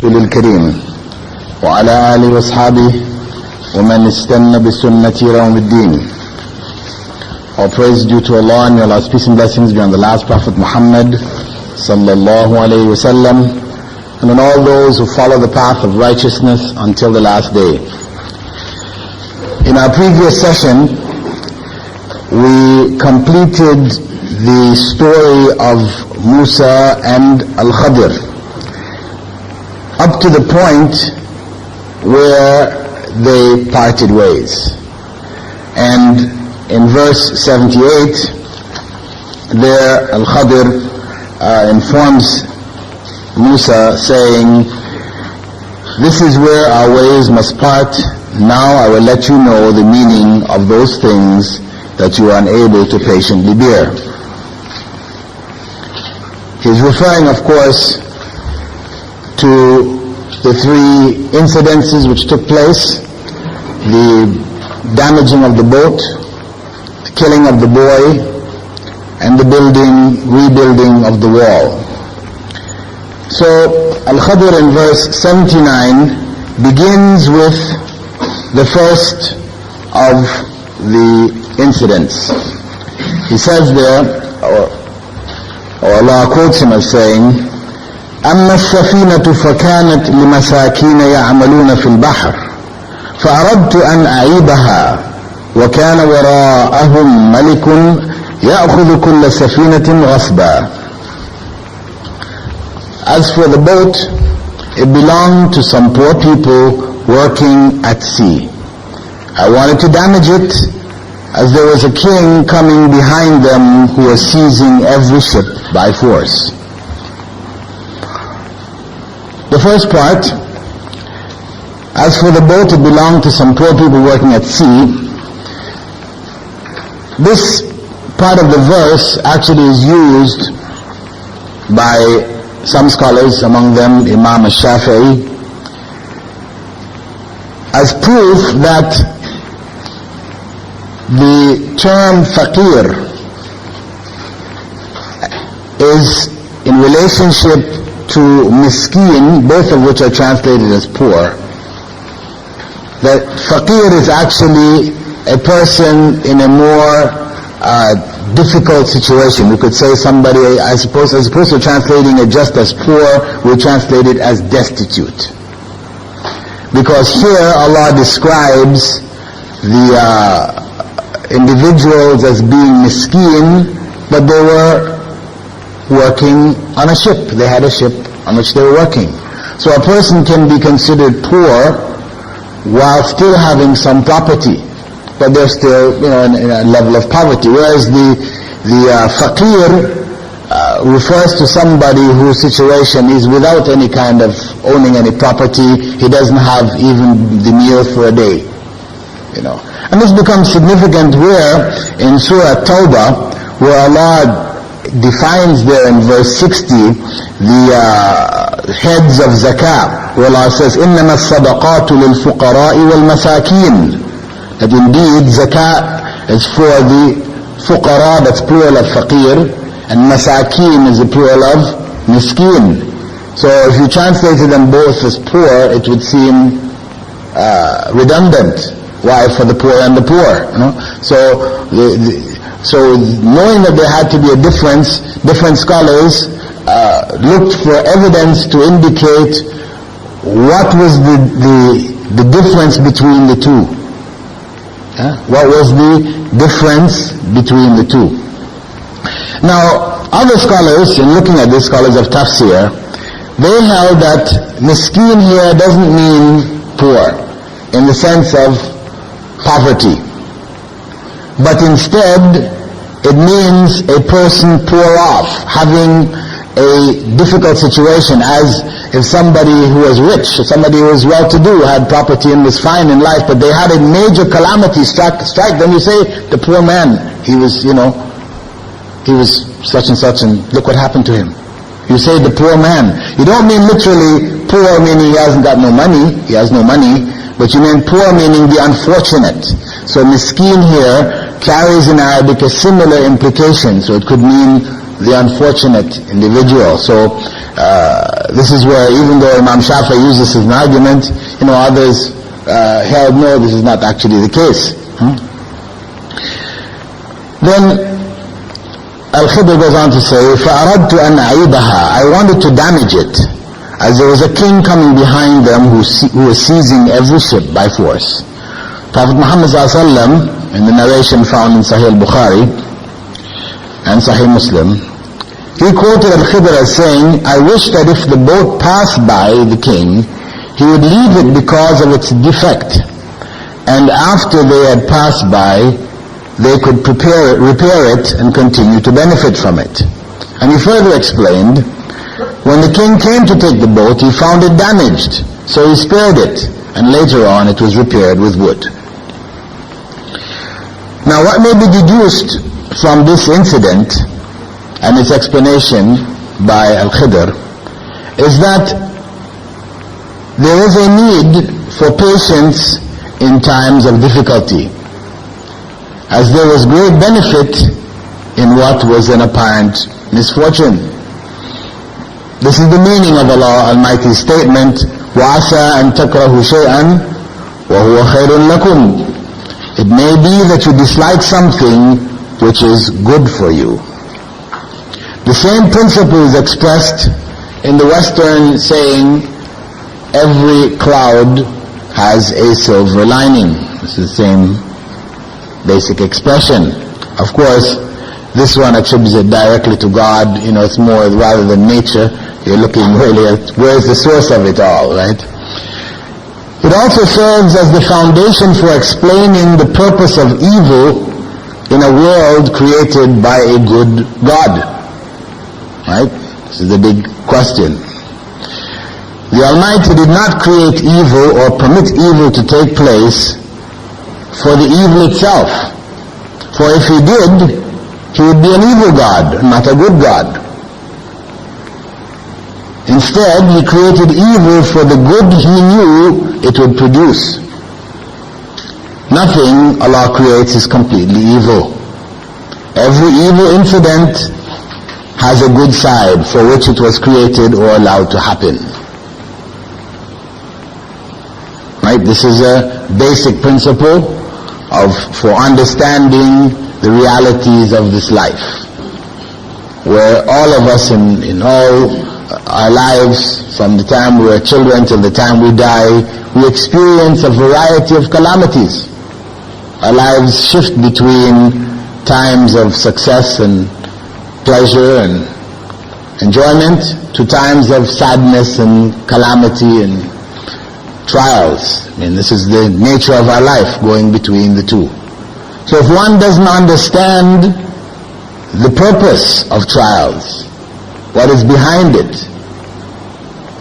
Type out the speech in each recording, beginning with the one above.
الكريم وعلى آله وأصحابه ومن استنى بسنة يوم الدين. All praise due to Allah, and may Allah's peace and blessings be on the last Prophet Muhammad sallallahu alayhi wa sallam, and on all those who follow the path of righteousness until the last day. In our previous session, we completed the story of Musa and Al-Khadir up to the point where they parted ways. And in verse 78, there Al-Khadir informs Musa, saying, "This is where our ways must part. Now I will let you know the meaning of those things that you are unable to patiently bear." He's referring, of course, to the three incidences which took place: the damaging of the boat, the killing of the boy, and the rebuilding of the wall. So Al-Khadir in verse 79 begins with the first of the incidents. He says there, or Allah quotes him as saying, أما السفينة فكانت لمساكين يعملون في البحر فأردت أن أعيبها وكان وراءهم ملك يأخذ كل سفينة غصبا. As for the boat, it belonged to some poor people working at sea. I wanted to damage it, as there was a king coming behind them who was seizing every ship by force. The first part, as for the boat, it belonged to some poor people working at sea. This part of the verse actually is used by some scholars, among them Imam al-Shafi'i, as proof that the term faqir is in relationship to miskeen, both of which are translated as poor. That faqir is actually a person in a more difficult situation. We could say somebody, I suppose, as opposed to translating it just as poor, we translate it as destitute. Because here Allah describes the individuals as being miskeen, but they were working on a ship. They had a ship on which they were working. So a person can be considered poor while still having some property, but they're still, in a level of poverty. Whereas the faqir refers to somebody whose situation is without any kind of owning any property. He doesn't have even the meal for a day. And this becomes significant where in Surah Tawbah, where Allah defines there in verse 60 the heads of zakah, where Allah says, إِنَّمَا الصَّدَقَاتُ لِلْفُقَرَاءِ وَالْمَسَاكِينَ, that indeed zakah is for the fuqara, that's plural of faqir, and masakeen is the plural of miskeen. So if you translated them both as poor, it would seem redundant. Why? For the poor and the poor. So knowing that there had to be a difference, different scholars looked for evidence to indicate what was the difference between the two. What was the difference between the two? Now, other scholars, in looking at this, scholars of tafsir, they held that miskeen here doesn't mean poor in the sense of poverty, but instead it means a person poor off, having a difficult situation, as if somebody who was rich, if somebody who was well-to-do, had property and was fine in life, but they had a major calamity strike them. You say, the poor man, he was such and such, and look what happened to him. You say the poor man. You don't mean literally poor meaning he hasn't got no money, he has no money, but you mean poor meaning the unfortunate. So miskeen here carries in Arabic a similar implication, so it could mean the unfortunate individual. So This is where, even though Imam Shafi'i used this as an argument, others held no, this is not actually the case. Then Al-Khidr goes on to say, فَأَرَدْتُ أَنْ أَعِيبَهَا, I wanted to damage it, as there was a king coming behind them who was seizing every ship by force. Prophet Muhammad ﷺ, in the narration found in Sahih al-Bukhari and Sahih Muslim, he quoted Al-Khidr as saying, I wish that if the boat passed by the king, he would leave it because of its defect, and after they had passed by, they could repair it and continue to benefit from it. And he further explained, when the king came to take the boat, he found it damaged, so he spared it, and later on it was repaired with wood. Now what may be deduced from this incident and its explanation by Al-Khidr is that there is a need for patience in times of difficulty, as there was great benefit in what was an apparent misfortune. This is the meaning of Allah Almighty's statement, وَعَسَىٰ أَن تَكْرَهُ شَيْئًا وَهُوَ خَيْرٌ لَكُمْ. It may be that you dislike something which is good for you. The same principle is expressed in the Western saying, every cloud has a silver lining. This is the same basic expression. Of course, this one attributes it directly to God. It's more rather than nature. You're looking really at where's the source of it all, right? It also serves as the foundation for explaining the purpose of evil in a world created by a good God. Right? This is the big question. The Almighty did not create evil or permit evil to take place for the evil itself. For if he did, he would be an evil God, not a good God. Instead, he created evil for the good he knew it would produce. Nothing Allah creates is completely evil. Every evil incident has a good side for which it was created or allowed to happen. Right? This is a basic principle for understanding the realities of this life, where all of us in all our lives, from the time we are children till the time we die, we experience a variety of calamities. Our lives shift between times of success and pleasure and enjoyment to times of sadness and calamity and trials. This is the nature of our life, going between the two. So if one doesn't understand the purpose of trials, what is behind it,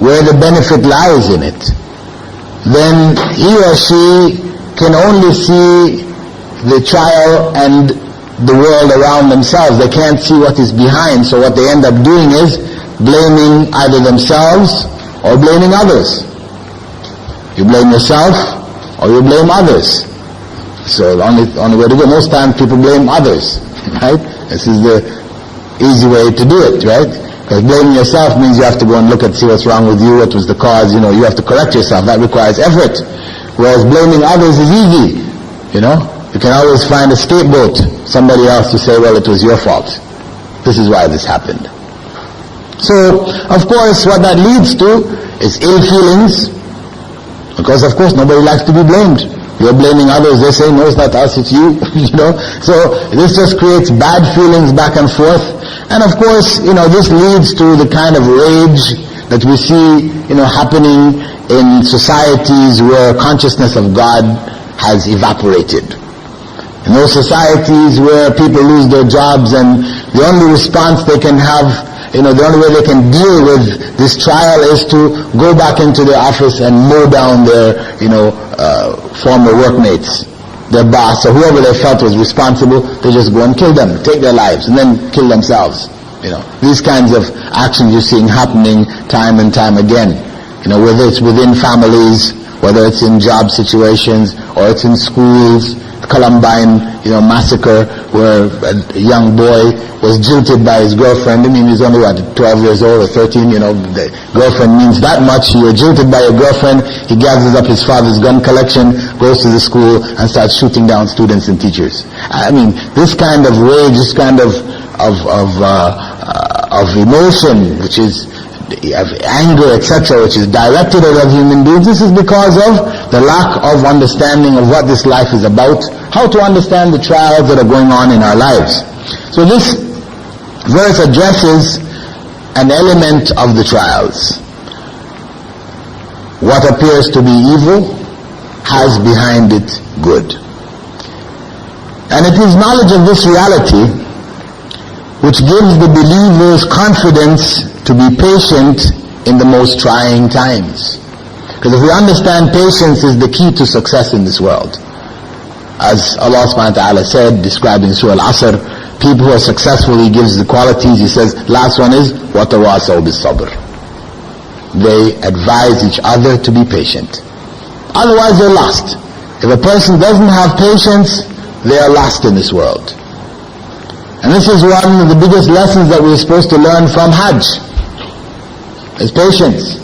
where the benefit lies in it, then he or she can only see the trial and the world around themselves. They can't see what is behind, so what they end up doing is blaming either themselves or blaming others. You blame yourself or you blame others. So the only way to go, most times people blame others, right? This is the easy way to do it, right? Because blaming yourself means you have to go and look and see what's wrong with you, what was the cause, you have to correct yourself. That requires effort. Whereas blaming others is easy, You can always find a scapegoat, somebody else to say, well, it was your fault. This is why this happened. So, of course, what that leads to is ill feelings, because of course nobody likes to be blamed. You're blaming others, they say, no, it's not us, it's you, So this just creates bad feelings back and forth. And of course, this leads to the kind of rage that we see, happening in societies where consciousness of God has evaporated. In those societies where people lose their jobs and the only response they can have, the only way they can deal with this trial is to go back into their office and mow down their, former workmates, their boss, or whoever they felt was responsible. They just go and kill them, take their lives, and then kill themselves. These kinds of actions you're seeing happening time and time again. Whether it's within families, whether it's in job situations, or it's in schools, Columbine, massacre, where a young boy was jilted by his girlfriend. I mean, he's only, 12 years old or 13, the girlfriend means that much. You were jilted by your girlfriend. He gathers up his father's gun collection, goes to the school, and starts shooting down students and teachers. I mean, this kind of rage, this kind of emotion, which is of anger, etc., which is directed at human beings, this is because of the lack of understanding of what this life is about, how to understand the trials that are going on in our lives. So this verse addresses an element of the trials. What appears to be evil has behind it good. And it is knowledge of this reality which gives the believers confidence to be patient in the most trying times. Because if we understand patience is the key to success in this world. As Allah subhanahu wa ta'ala said, describing Surah Al-Asr, people who are successful, He gives the qualities. He says, last one is, وَتَوَاصَوْا بِالصَّبْرِ. They advise each other to be patient. Otherwise they're lost. If a person doesn't have patience, they are lost in this world. And this is one of the biggest lessons that we're supposed to learn from Hajj, is patience.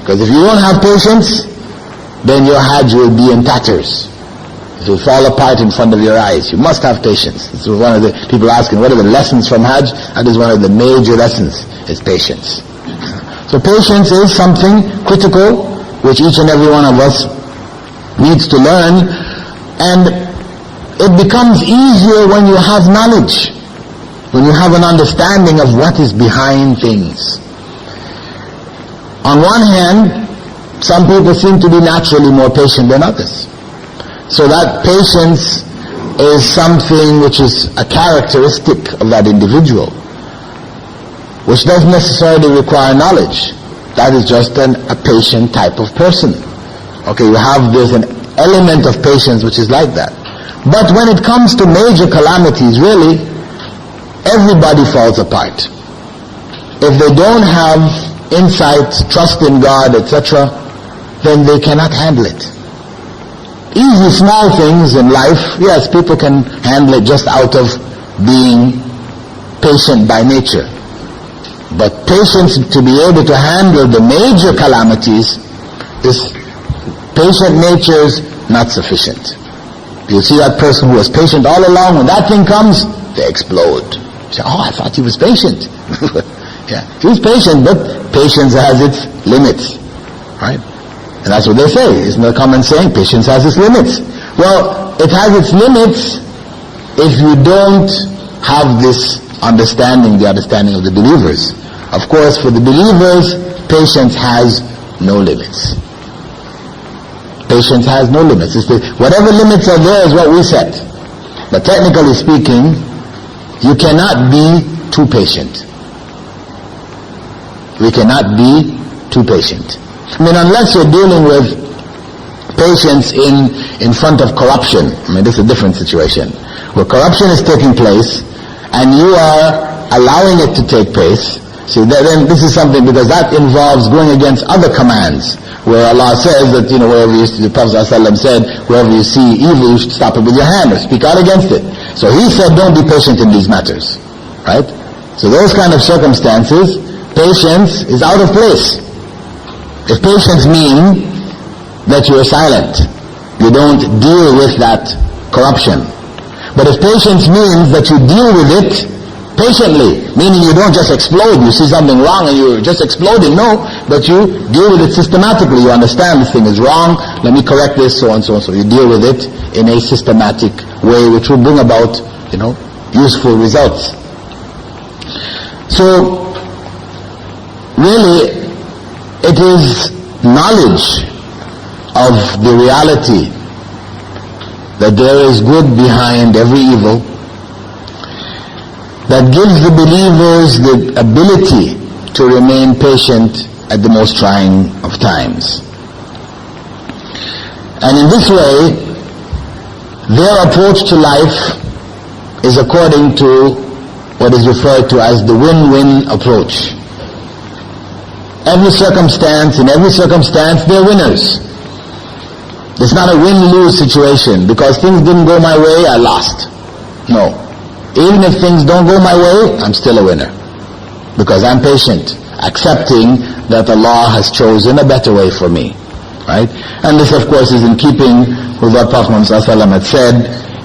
Because if you don't have patience, then your Hajj will be in tatters. It will fall apart in front of your eyes. You must have patience. This is one of the people asking, what are the lessons from Hajj? That is one of the major lessons, is patience. So patience is something critical, which each and every one of us needs to learn. And it becomes easier when you have knowledge, when you have an understanding of what is behind things. On one hand, some people seem to be naturally more patient than others. So that patience is something which is a characteristic of that individual, which doesn't necessarily require knowledge. That is just a patient type of person. Okay, there's an element of patience which is like that. But when it comes to major calamities, really, everybody falls apart. If they don't have insight, trust in God, etc., then they cannot handle it. Easy, small things in life, yes, people can handle it just out of being patient by nature. But patience to be able to handle the major calamities, this patient nature is not sufficient. You'll see that person who was patient all along, when that thing comes, they explode. You say, oh, I thought he was patient. Yeah, he was patient, but patience has its limits. Right? And that's what they say. Isn't there a common saying? Patience has its limits. Well, it has its limits if you don't have this understanding, the understanding of the believers. Of course, for the believers, patience has no limits. Patience has no limits. Whatever limits are there is what we set. But technically speaking, you cannot be too patient. We cannot be too patient. I mean, unless you're dealing with patience in front of corruption. I mean, this is a different situation. Where corruption is taking place, and you are allowing it to take place. See, then this is something, because that involves going against other commands, where Allah says that, wherever the Prophet ﷺ said, wherever you see evil, you should stop it with your hand or speak out against it. So He said, don't be patient in these matters. Right? So those kind of circumstances, patience is out of place. If patience means that you are silent, you don't deal with that corruption. But if patience means that you deal with it patiently, meaning you don't just explode, you see something wrong and you're just exploding, no, but you deal with it systematically. You understand this thing is wrong, let me correct this, so on, so on. So you deal with it in a systematic way which will bring about, useful results. So, really, it is knowledge of the reality that there is good behind every evil that gives the believers the ability to remain patient at the most trying of times. And in this way, their approach to life is according to what is referred to as the win-win approach. In every circumstance, they're winners. It's not a win-lose situation, because things didn't go my way, I lost. No. Even if things don't go my way, I'm still a winner. Because I'm patient, accepting that Allah has chosen a better way for me. Right? And this of course is in keeping with what Prophet ﷺ had said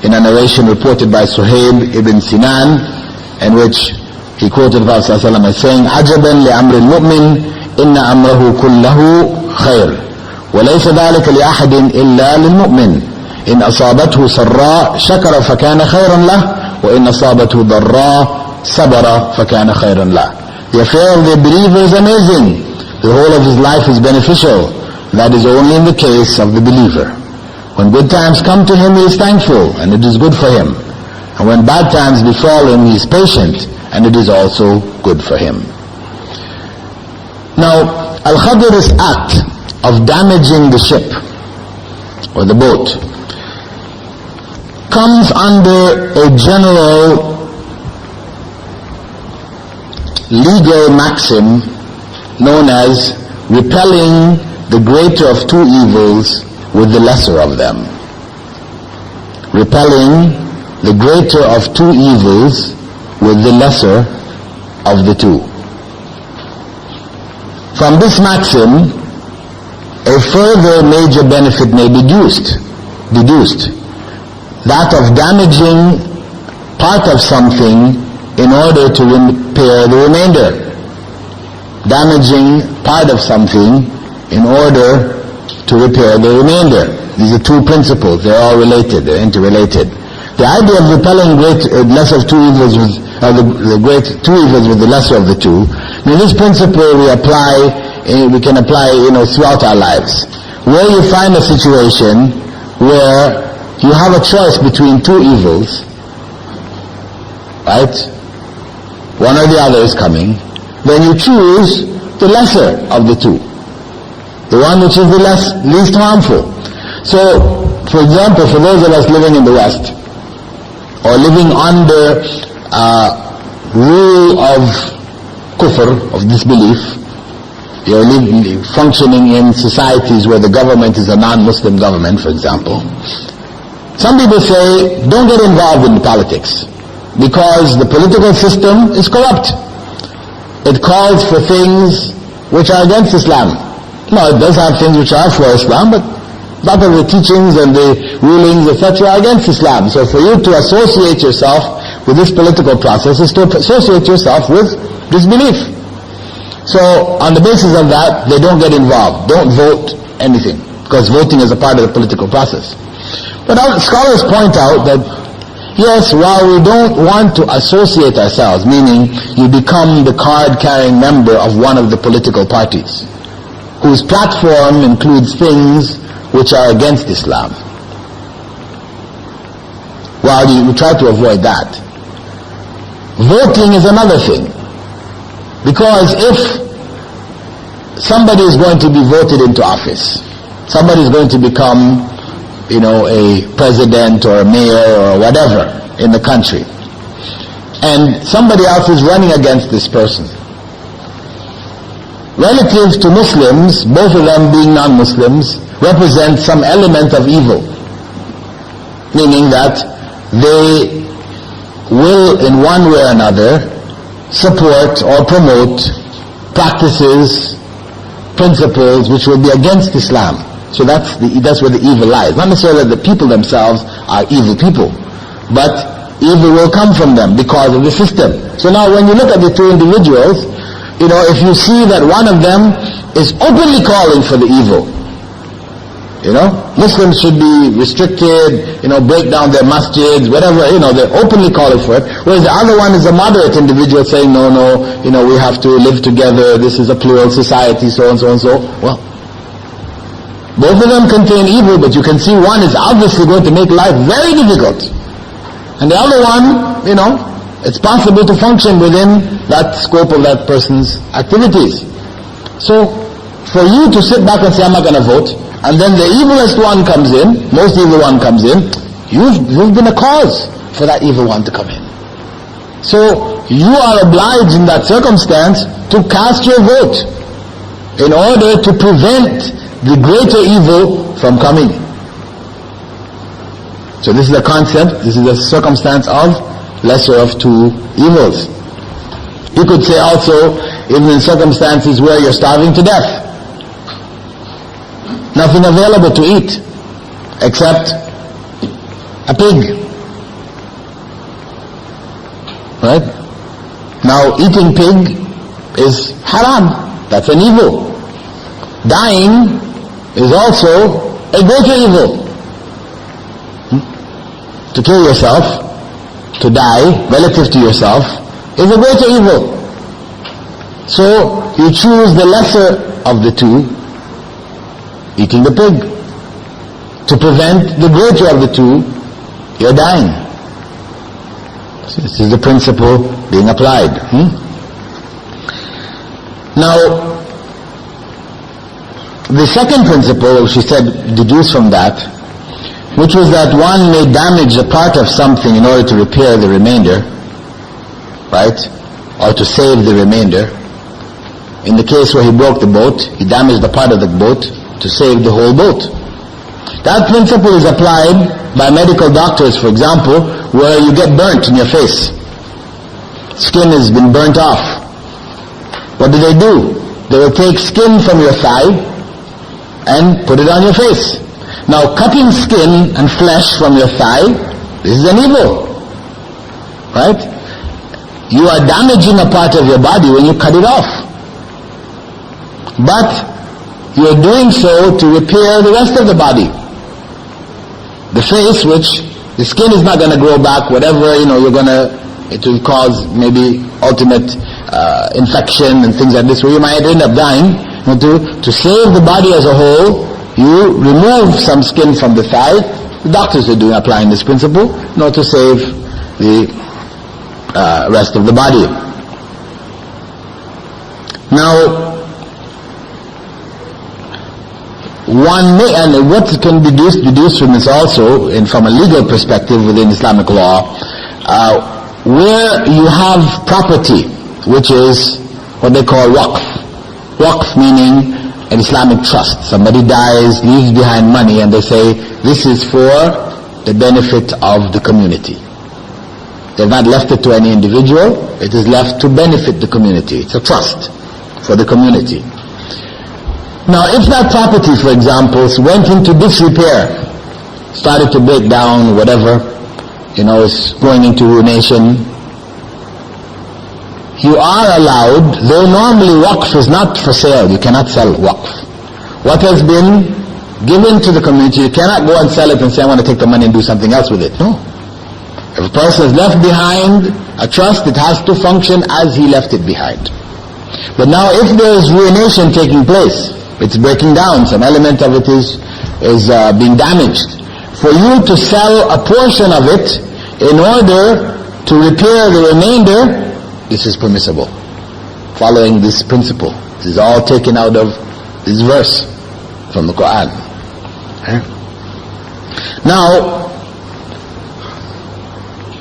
in a narration reported by Suhaib ibn Sinan, in which he quoted Prophet ﷺ as saying, عَجَبًا لِأَمْرِ الْمُؤْمِنِ إِنَّ أَمْرَهُ كُلَّهُ خَيْرٌ وَلَيْسَ ذَلِكَ لِأَحَدٍ إِلَّا لِلْمُؤْمِنِ إِنْ أَصَابَتْهُ سَرَّاء شَكَرَ فَكَانَ خَيْرًا لَهُ وَإِنْ أَصَابَتْهُ ضَرَّاء صَبَرَ فَكَانَ خَيْرًا لَهُ. The affair of the believer is amazing. The whole of his life is beneficial. That is only in the case of the believer. When good times come to him, he is thankful, and it is good for him. And when bad times befall him, he is patient, and it is also good for him. Now, Al-Khadir's act of damaging the ship, or the boat, comes under a general legal maxim known as repelling the greater of two evils with the lesser of them. Repelling the greater of two evils with the lesser of the two. From this maxim, a further major benefit may be deduced. That of damaging part of something in order to repair the remainder. Damaging part of something in order to repair the remainder. These are two principles. They're all related. They're interrelated. The idea of repelling lesser of two evils with the great two evils with the lesser of the two. I mean, this principle we can apply, throughout our lives. Where you find a situation where you have a choice between two evils, right? One or the other is coming. Then you choose the lesser of the two. The one which is the least harmful. So, for example, for those of us living in the West, or living under rule of kufr, of disbelief, you're functioning in societies where the government is a non-Muslim government, for example. Some people say, don't get involved in politics, because the political system is corrupt. It calls for things which are against Islam. No, it does have things which are for Islam, but a lot of the teachings and the rulings, etc., are against Islam. So for you to associate yourself with this political process is to associate yourself with disbelief. So on the basis of that, they don't get involved. Don't vote anything, because voting is a part of the political process. But scholars point out that, yes, while we don't want to associate ourselves, meaning you become the card-carrying member of one of the political parties, whose platform includes things which are against Islam. While you try to avoid that, voting is another thing. Because if somebody is going to be voted into office, somebody is going to become, a president or a mayor or whatever in the country, and somebody else is running against this person, relative to Muslims, both of them being non-Muslims, represent some element of evil. Meaning that they will, in one way or another, support or promote practices, principles which will be against Islam. So that's where the evil lies. Not necessarily that the people themselves are evil people, but evil will come from them because of the system. So now when you look at the two individuals, if you see that one of them is openly calling for the evil, Muslims should be restricted, break down their masjids, whatever, they're openly calling for it. Whereas the other one is a moderate individual saying, no, we have to live together, this is a plural society, so and so and so. Well, both of them contain evil, but you can see one is obviously going to make life very difficult. And the other one, it's possible to function within that scope of that person's activities. So, for you to sit back and say, I'm not going to vote, and then the evilest one comes in, most evil one comes in, you've been a cause for that evil one to come in. So, you are obliged in that circumstance to cast your vote in order to prevent the greater evil from coming. So this is the concept, this is the circumstance of lesser of two evils. You could say also, even in circumstances where you're starving to death, nothing available to eat except a pig. Right? Now eating pig is haram. That's an evil. Dying is also a greater evil. To kill yourself, to die relative to yourself, is a greater evil. So you choose the lesser of the two, eating the pig. To prevent the greater of the two, you're dying. So this is the principle being applied. Now, the second principle, she said, deduced from that, which was that one may damage a part of something in order to repair the remainder, right? Or to save the remainder. In the case where he broke the boat, he damaged a part of the boat to save the whole boat. That principle is applied by medical doctors, for example, where you get burnt in your face. Skin has been burnt off. What do? They will take skin from your thigh and put it on your face. Now, cutting skin and flesh from your thigh, this is an evil. Right? You are damaging a part of your body when you cut it off. But you are doing so to repair the rest of the body. The face, which the skin is not going to grow back, whatever, it will cause maybe ultimate infection and things like this, where you might end up dying. To save the body as a whole, you remove some skin from the thigh. The doctors are applying this principle, to save the rest of the body. Now, one may, and what can be deduced from this also, and from a legal perspective within Islamic law, where you have property, which is what they call waqf. Waqf meaning an Islamic trust. Somebody dies, leaves behind money, and they say, this is for the benefit of the community. They've not left it to any individual, it is left to benefit the community. It's a trust for the community. Now, if that property, for example, went into disrepair, started to break down, whatever, is going into ruination, you are allowed, though normally waqf is not for sale, you cannot sell waqf. What has been given to the community, you cannot go and sell it and say, I want to take the money and do something else with it. No. If a person has left behind a trust, it has to function as he left it behind. But now if there is ruination taking place, it's breaking down, some element of it is being damaged, for you to sell a portion of it in order to repair the remainder, this is permissible, following this principle. This is all taken out of this verse from the Quran. Now,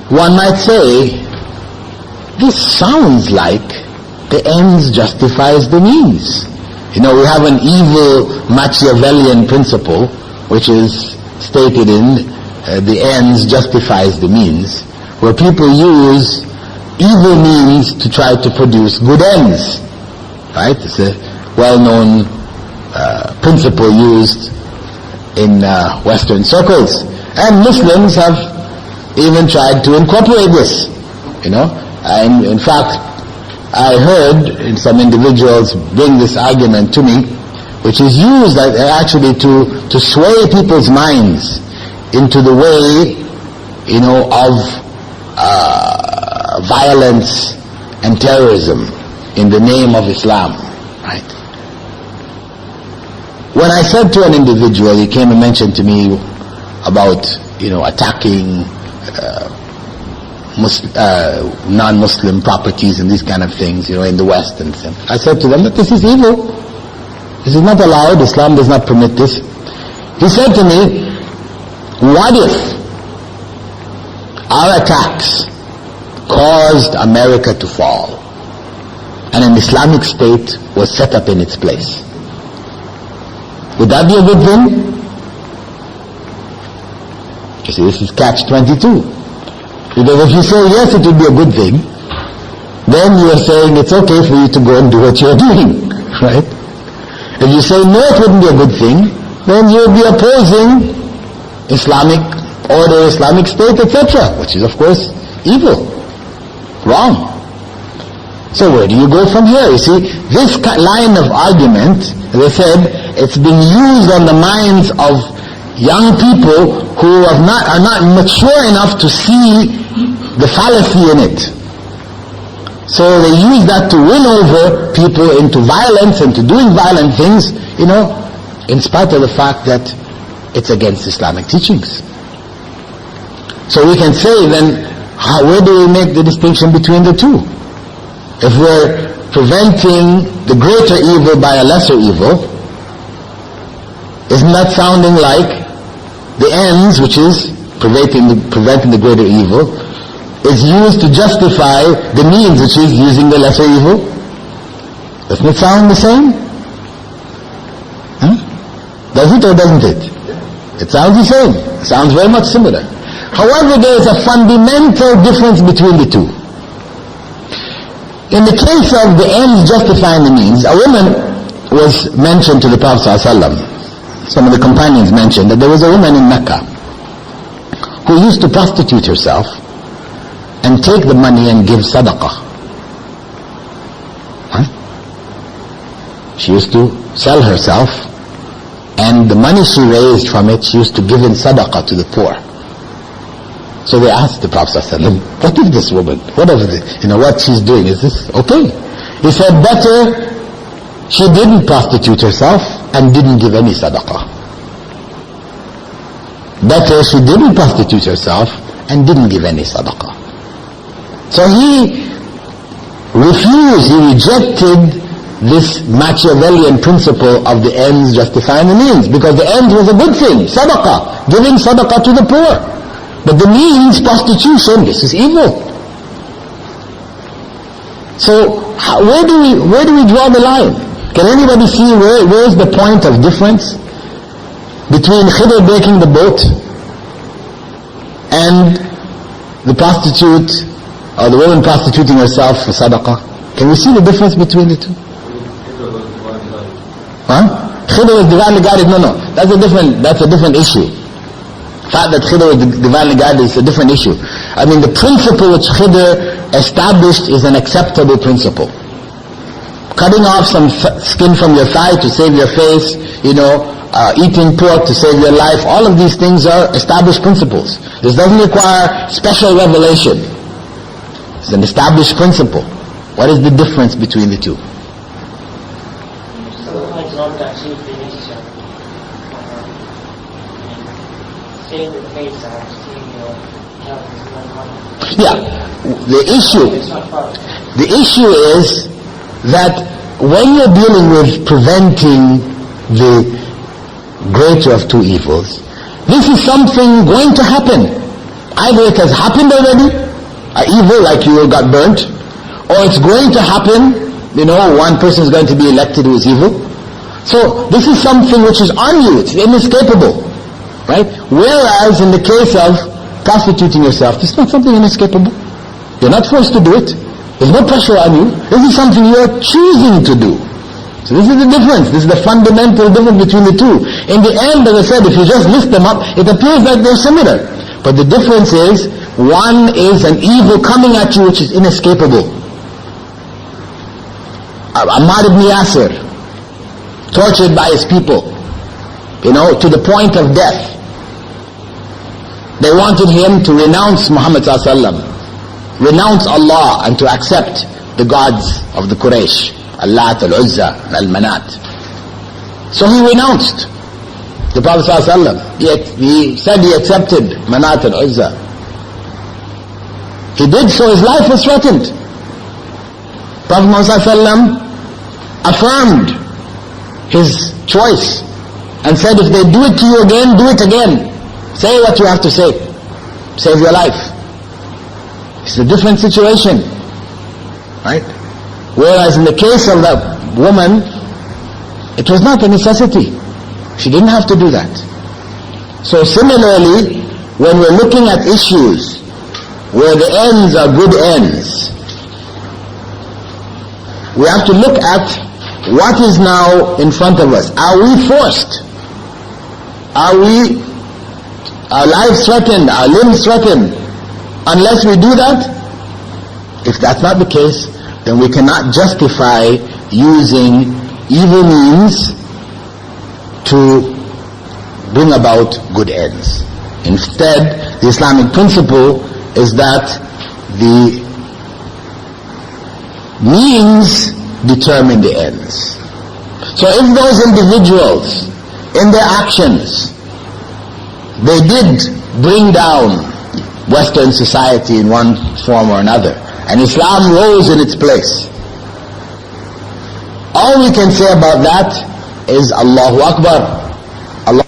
one might say, this sounds like the ends justifies the means. We have an evil Machiavellian principle, which is stated in the ends justifies the means, where people use evil means to try to produce good ends. Right? It's a well-known principle used in Western circles. And Muslims have even tried to incorporate this. And in fact, I heard some individuals bring this argument to me, which is used actually to sway people's minds into the way, of violence and terrorism in the name of Islam. Right? When I said to an individual, he came and mentioned to me about, attacking non-Muslim properties and these kind of things, in the West. And I said to them that this is evil. This is not allowed. Islam does not permit this. He said to me, what if our attacks caused America to fall and an Islamic state was set up in its place? Would that be a good thing? You see, this is catch-22. Because if you say yes, it would be a good thing, then you are saying it's okay for you to go and do what you are doing, right? If you say no, it wouldn't be a good thing, then you would be opposing Islamic order, Islamic state, etc., which is of course evil, wrong. So where do you go from here? You see, this line of argument, as I said, it's been used on the minds of young people who are not mature enough to see the fallacy in it. So they use that to win over people into violence and to doing violent things, in spite of the fact that it's against Islamic teachings. So we can say then, where do we make the distinction between the two? If we're preventing the greater evil by a lesser evil, isn't that sounding like the ends, which is preventing the greater evil, is used to justify the means, which is using the lesser evil? Doesn't it sound the same? Does it or doesn't it? It sounds the same. It sounds very much similar. However, there is a fundamental difference between the two. In the case of the ends justifying the means, a woman was mentioned to the Prophet ﷺ. Some of the companions mentioned that there was a woman in Mecca who used to prostitute herself and take the money and give sadaqah. She used to sell herself, and the money she raised from it, she used to give in sadaqah to the poor. So they asked the Prophet ﷺ, what is this woman? What she's doing? Is this okay? He said, better she didn't prostitute herself and didn't give any sadaqah. Better she didn't prostitute herself and didn't give any sadaqah. So he refused, he rejected this Machiavellian principle of the ends justifying the means, because the end was a good thing, sadaqah, giving sadaqah to the poor. But the means, prostitution, this is evil. So where do we draw the line? Can anybody see where is the point of difference between Khidr breaking the boat and the prostitute, or the woman prostituting herself for sadaqah? Can we see the difference between the two? Khidr was divinely guided? No. That's a different issue. The fact that Khidr was divinely guided is a different issue. I mean, the principle which Khidr established is an acceptable principle. Cutting off some skin from your thigh to save your face, eating pork to save your life, all of these things are established principles. This doesn't require special revelation. It's an established principle. What is the difference between the two? Yeah, the issue is that when you're dealing with preventing the greater of two evils, this is something going to happen. Either it has happened already, an evil like you got burnt, or it's going to happen, one person is going to be elected who is evil. So this is something which is on you, it's inescapable, right? Whereas in the case of prostituting yourself, it's not something inescapable. You're not forced to do it. There's no pressure on you. This is something you are choosing to do. So this is the difference. This is the fundamental difference between the two. In the end, as I said, if you just list them up, it appears like they're similar. But the difference is, one is an evil coming at you which is inescapable. Ammar ibn Yasir, tortured by his people, to the point of death. They wanted him to renounce Muhammad ﷺ, renounce Allah, and to accept the gods of the Quraysh, Al-Lat, Al-Uzza, Al-Manat. So he renounced the Prophet ﷺ. He said he accepted Manat and Uzza. He did so, his life was threatened. Prophet Muhammad ﷺ affirmed his choice and said, if they do it to you again, do it again. Say what you have to say. Save your life. It's a different situation, right? Whereas in the case of that woman, it was not a necessity. She didn't have to do that. So similarly, when we're looking at issues where the ends are good ends, we have to look at what is now in front of us. Are we forced? Are our lives threatened, our limbs threatened, unless we do that? If that's not the case, then we cannot justify using evil means to bring about good ends. Instead, the Islamic principle is that the means determine the ends. So if those individuals, in their actions, they did bring down Western society in one form or another, and Islam rose in its place, all we can say about that is Allahu Akbar. Allah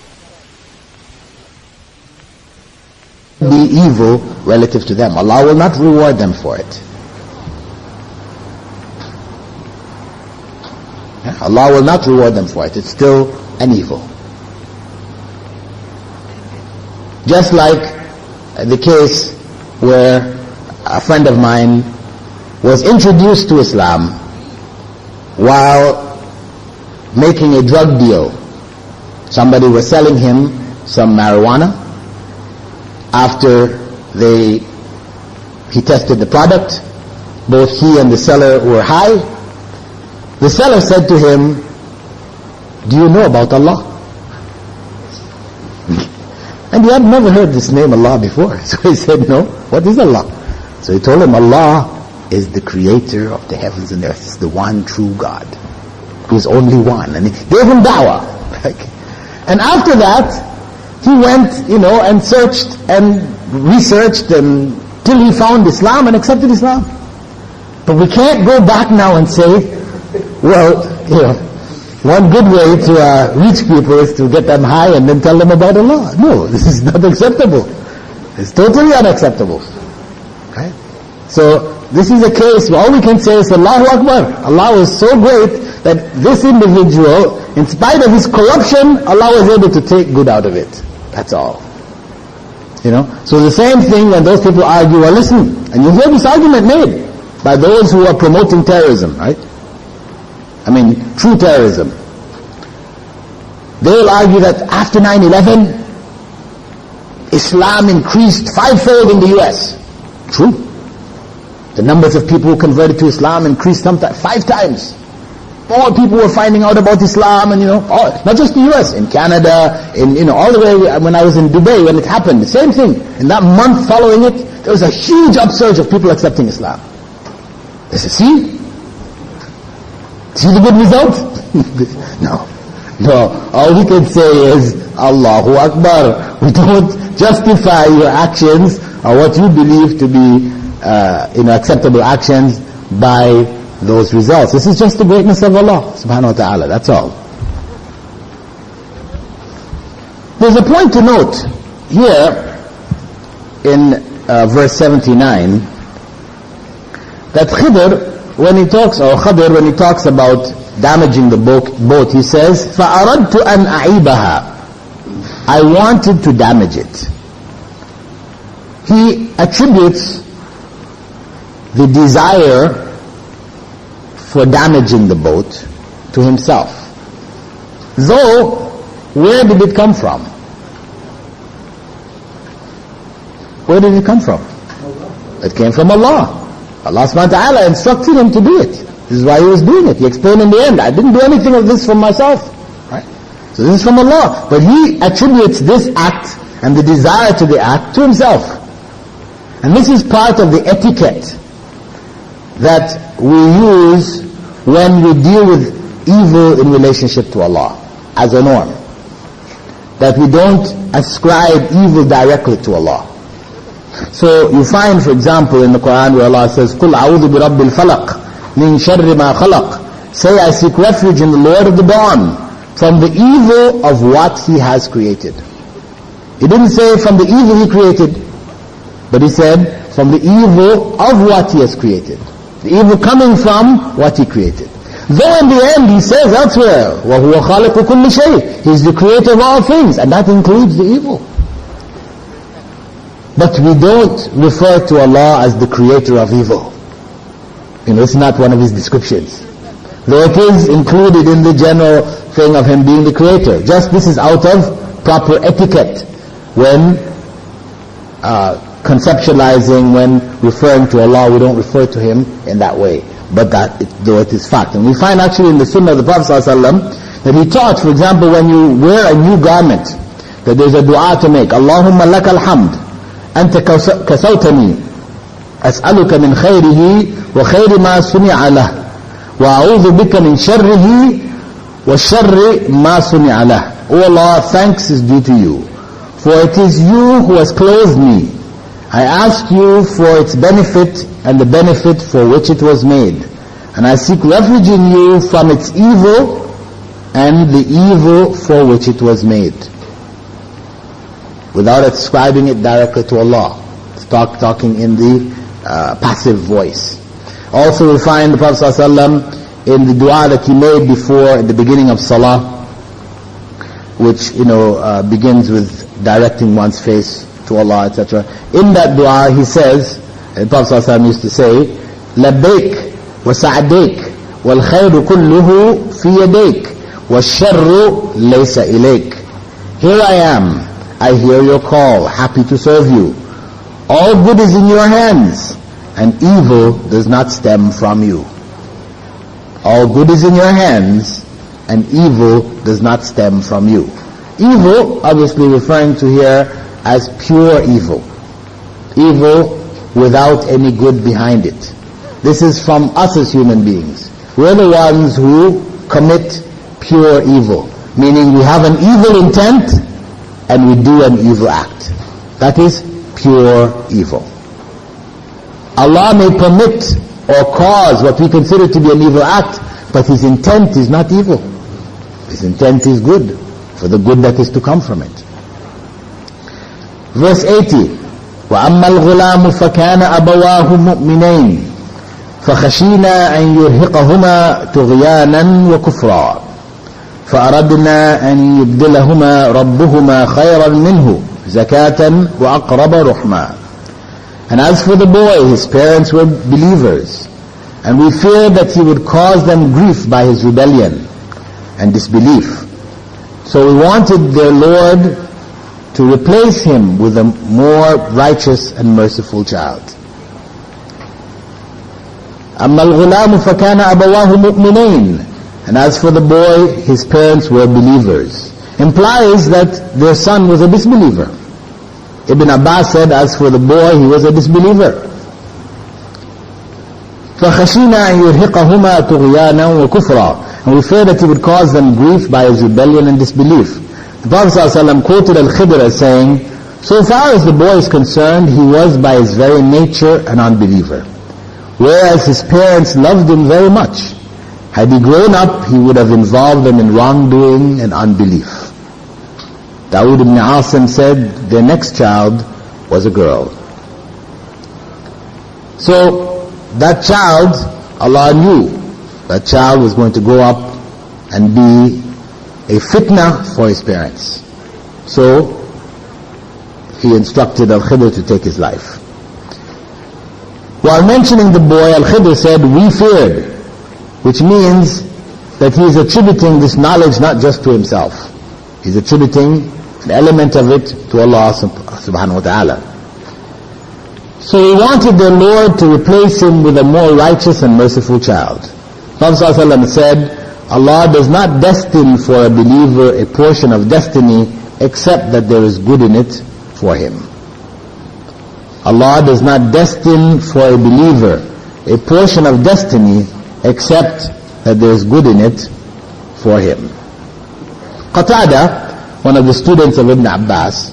be evil relative to them. Allah will not reward them for it. Allah will not reward them for it. It's still an evil. Just like the case where a friend of mine was introduced to Islam while making a drug deal. Somebody was selling him some marijuana. After he tested the product, both he and the seller were high. The seller said to him, "Do you know about Allah?" And he had never heard this name Allah before. So he said, "No, what is Allah?" So he told him, "Allah is the creator of the heavens and the earth. It's the one true God, who is only one." And he gave him dawah. And after that, he went, and searched and researched till he found Islam and accepted Islam. But we can't go back now and say, well, one good way to reach people is to get them high and then tell them about Allah. No, this is not acceptable. It's totally unacceptable. Okay? So, this is a case where all we can say is Allahu Akbar. Allah was so great that this individual, in spite of his corruption, Allah was able to take good out of it. That's all. So the same thing when those people argue, well listen, and you hear this argument made by those who are promoting terrorism, right? I mean, true terrorism. They will argue that after 9/11, Islam increased fivefold in the US. True. The numbers of people who converted to Islam increased 5 times. More people were finding out about Islam, and not just the US, in Canada, all the way when I was in Dubai when it happened, the same thing. In that month following it, there was a huge upsurge of people accepting Islam. They said, see the good result? No. All we can say is Allahu Akbar. We don't justify your actions or what you believe to be acceptable actions by those results. This is just the greatness of Allah subhanahu wa ta'ala, that's all. There's a point to note here in verse 79 that Khidr, when he talks about damaging the boat, he says, فَأَرَدْتُ أَنْ أَعِيبَهَا, I wanted to damage it. He attributes the desire for damaging the boat to himself. Though, where did it come from? Where did it come from? It came from Allah. Allah subhanahu wa ta'ala instructed him to do it. This is why he was doing it. He explained in the end, I didn't do anything of this for myself. Right? So this is from Allah. But he attributes this act and the desire to the act to himself. And this is part of the etiquette that we use when we deal with evil in relationship to Allah as a norm. That we don't ascribe evil directly to Allah. So you find, for example, in the Quran where Allah says, قُلْ أَعُوذُ بِرَبِّ الْفَلَقِ مِنْ شَرِّ مَا خَلَقَ, say, I seek refuge in the Lord of the Dawn from the evil of what He has created. He didn't say from the evil He created, but He said from the evil of what He has created. The evil coming from what He created. Though in the end He says elsewhere, وَهُوَ خَالِقُ كُلِّ شَيْءٍ, He is the creator of all things, and that includes the evil. But we don't refer to Allah as the creator of evil. It's not one of His descriptions. Though it is included in the general thing of Him being the creator. Just this is out of proper etiquette when conceptualizing, when referring to Allah, we don't refer to Him in that way. But though it is fact. And we find actually in the Sunnah of the Prophet ﷺ that he taught, for example, when you wear a new garment, that there's a dua to make. Allahumma laka alhamd, anta kasawtani, as'aluka min khayrihi wa khayri ma sumi'a lah, wa a'udhu bika min sharrihi wa sharri ma sumi'a lah. O Allah, thanks is due to you, for it is you who has clothed me. I ask you for its benefit and the benefit for which it was made. And I seek refuge in you from its evil and the evil for which it was made. Without ascribing it directly to Allah. Talking in the passive voice. Also we find the Prophet ﷺ in the dua that he made before, at the beginning of Salah, which begins with directing one's face to Allah, etc. In that dua he says, the Prophet ﷺ used to say, لبيك وسعديك والخير كله في يديك والشر ليس إليك. Here I am, I hear your call, happy to serve you. All good is in your hands, and evil does not stem from you. All good is in your hands, and evil does not stem from you. Evil, obviously referring to here as pure evil. Evil without any good behind it. This is from us as human beings. We're the ones who commit pure evil. Meaning we have an evil intent and we do an evil act. That is pure evil. Allah may permit or cause what we consider to be an evil act, but His intent is not evil. His intent is good, for the good that is to come from it. Verse 80, وَأَمَّا الْغُلَامُ فَكَانَ أَبَوَاهُ مُؤْمِنَيْنِ فَخَشِينَا أَنْ يُرْهِقَهُمَا طُغْيَانًا وَكُفْرًا فَأَرَدْنَا أَنْ يُبْدِلَهُمَا رَبُّهُمَا خَيْرًا مِنْهُ زَكَاةً وَأَقْرَبَ رُحْمًا. And as for the boy, his parents were believers, and we feared that he would cause them grief by his rebellion and disbelief. So we wanted their Lord to replace him with a more righteous and merciful child. أَمَّا الْغُلَامُ فَكَانَ أَبَوَاهُ مُؤْمِنَيْنِ. And as for the boy, his parents were believers. Implies that their son was a disbeliever. Ibn Abbas said, as for the boy, he was a disbeliever. فَخَشِينَا أَن يُرْهِقَهُمَا طُغْيَانًا وَكُفْرًا. And we fear that he would cause them grief by his rebellion and disbelief. The Prophet ﷺ quoted Al-Khidr as saying, so far as the boy is concerned, he was by his very nature an unbeliever, whereas his parents loved him very much. Had he grown up, he would have involved them in wrongdoing and unbelief. Dawood ibn Asim said their next child was a girl. So that child, Allah knew that child was going to grow up and be a fitna for his parents. So he instructed Al-Khidr to take his life. While mentioning the boy, Al-Khidr said, we feared, which means that he is attributing this knowledge not just to himself. He's attributing an element of it to Allah subhanahu wa ta'ala. So he wanted their Lord to replace him with a more righteous and merciful child. Prophet ﷺ said, Allah does not destine for a believer a portion of destiny except that there is good in it for him. Allah does not destine for a believer a portion of destiny except that there is good in it for him. Qatada, one of the students of Ibn Abbas,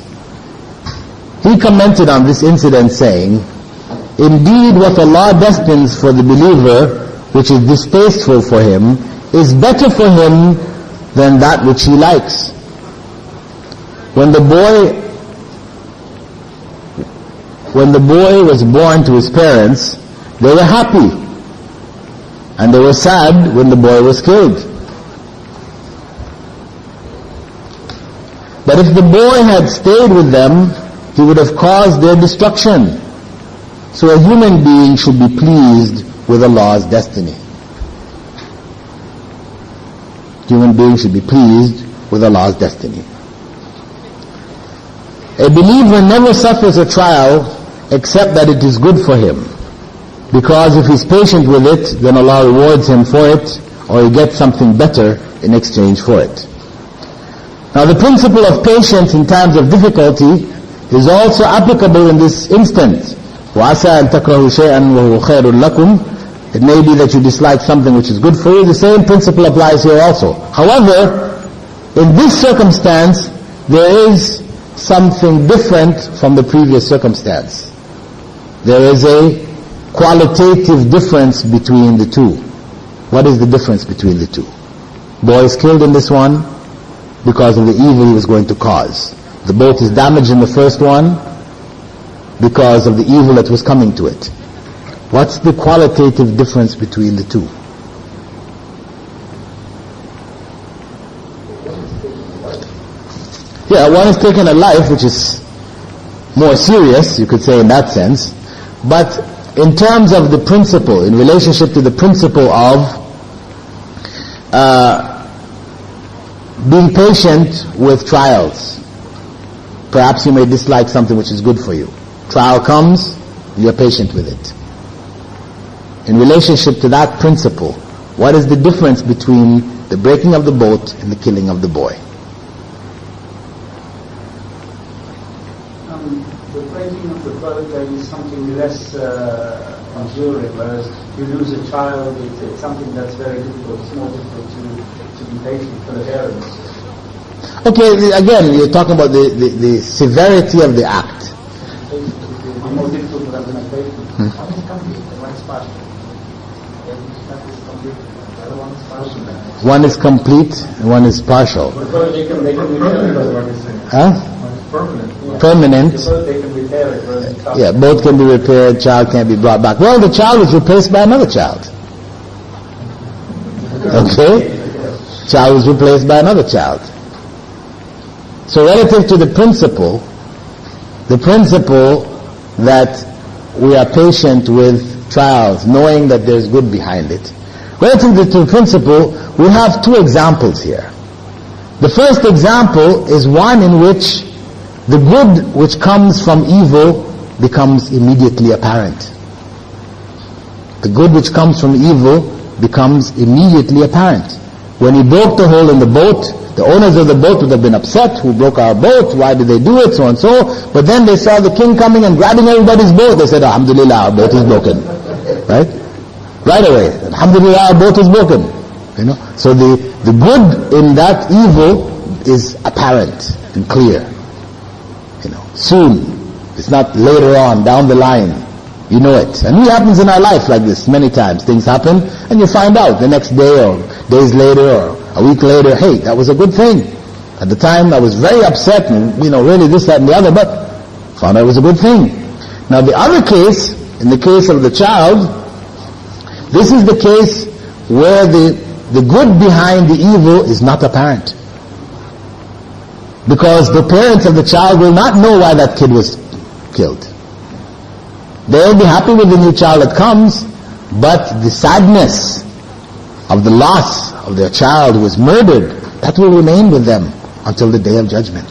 he commented on this incident saying, indeed what Allah destines for the believer, which is distasteful for him, is better for him than that which he likes. When the boy was born to his parents, they were happy, and they were sad when the boy was killed. But if the boy had stayed with them, he he would have caused their destruction. So a human being should be pleased with Allah's destiny. Human being should be pleased with Allah's destiny. A believer never suffers a trial except that it is good for him. Because if he's patient with it, then Allah rewards him for it, or he gets something better in exchange for it. Now the principle of patience in times of difficulty is also applicable in this instance. وَعَسَىٰ أَن تَكْرَهُ شَيْئًا وَهُوَ خَيْرٌ لَكُمْ. It may be that you dislike something which is good for you. The same principle applies here also. However, in this circumstance, there is something different from the previous circumstance. There is a qualitative difference between the two. What is the difference between the two? Boy is killed in this one because of the evil he was going to cause. The boat is damaged in the first one because of the evil that was coming to it. What's the qualitative difference between the two? Yeah, one is taking a life which is more serious, you could say in that sense, but in terms of the principle, in relationship to the principle of being patient with trials. Perhaps you may dislike something which is good for you. Trial comes, you're patient with it. In relationship to that principle, what is the difference between the breaking of the boat and the killing of the boy? The breaking of the boat, there is something less enduring, whereas you lose a child, it's something that's very difficult. It's more difficult to be patient for the parents. Okay, again, you're talking about the severity of the act. It's more difficult for them to be patient. One is complete, one is partial. One is complete and one is partial. They can repair it. Huh? Permanent. They can repair it. Yeah, both can be repaired, child can't be brought back. Well, the child was replaced by another child. Okay? Child was replaced by another child. So relative to the principle that we are patient with trials, knowing that there's good behind it. Relative to the principle, we have two examples here. The first example is one in which the good which comes from evil becomes immediately apparent. The good which comes from evil becomes immediately apparent. When he broke the hole in the boat, the owners of the boat would have been upset. Who broke our boat? Why did they do it? So and so. But then they saw the king coming and grabbing everybody's boat. They said, Alhamdulillah, our boat is broken. Right? Right away. Alhamdulillah, our boat is broken. You know? So the good in that evil is apparent and clear. You know, soon. It's not later on, down the line. You know it. And it happens in our life like this many times. Things happen and you find out the next day or days later or a week later, hey, that was a good thing. At the time I was very upset and, really this, that and the other, but found out it was a good thing. Now the other case, in the case of the child, this is the case where the good behind the evil is not apparent. Because the parents of the child will not know why that kid was killed. They'll be happy with the new child that comes, but the sadness of the loss of their child who was murdered, that will remain with them until the Day of Judgment.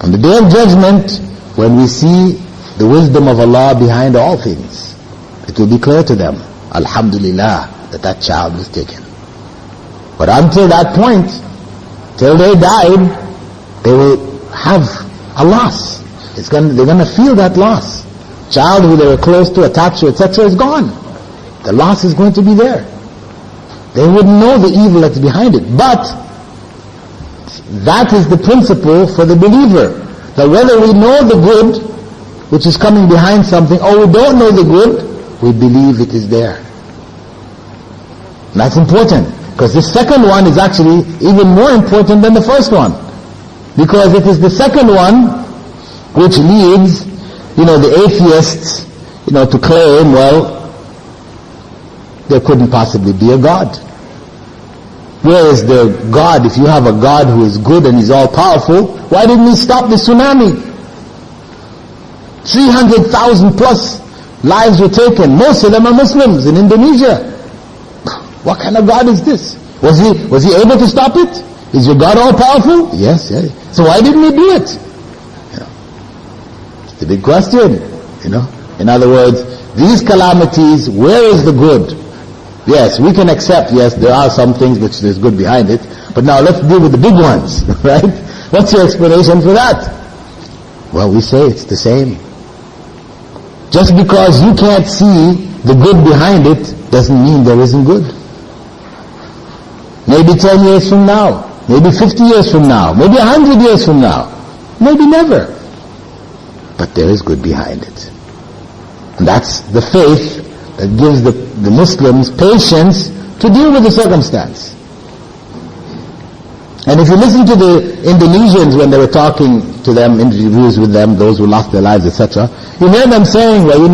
On the Day of Judgment, when we see the wisdom of Allah behind all things, it will be clear to them, Alhamdulillah, that child was taken. But until that point, till they died, they will have a loss. They're going to feel that loss. Child who they were close to, attached to, etc. is gone. The loss is going to be there. They wouldn't know the evil that's behind it. But that is the principle for the believer. That whether we know the good which is coming behind something or we don't know the good, we believe it is there. And that's important. Because the second one is actually even more important than the first one. Because it is the second one which leads, the atheists, to claim, well, there couldn't possibly be a God. Where is the God? If you have a God who is good and is all powerful, why didn't he stop the tsunami? 300,000 plus lives were taken. Most of them are Muslims in Indonesia. What kind of God is this? Was he able to stop it? Is your God all powerful? Yes. So why didn't he do it? It's a big question. In other words, these calamities, where is the good? Yes, we can accept, yes, there are some things which there's good behind it, but now let's deal with the big ones, right? What's your explanation for that? Well, we say it's the same. Just because you can't see the good behind it doesn't mean there isn't good. Maybe 10 years from now, maybe 50 years from now, maybe 100 years from now, maybe never. But there is good behind it. And that's the faith that gives the Muslims patience to deal with the circumstance. And if you listen to the Indonesians when they were talking to them, interviews with them, those who lost their lives, etc., you hear them saying, well,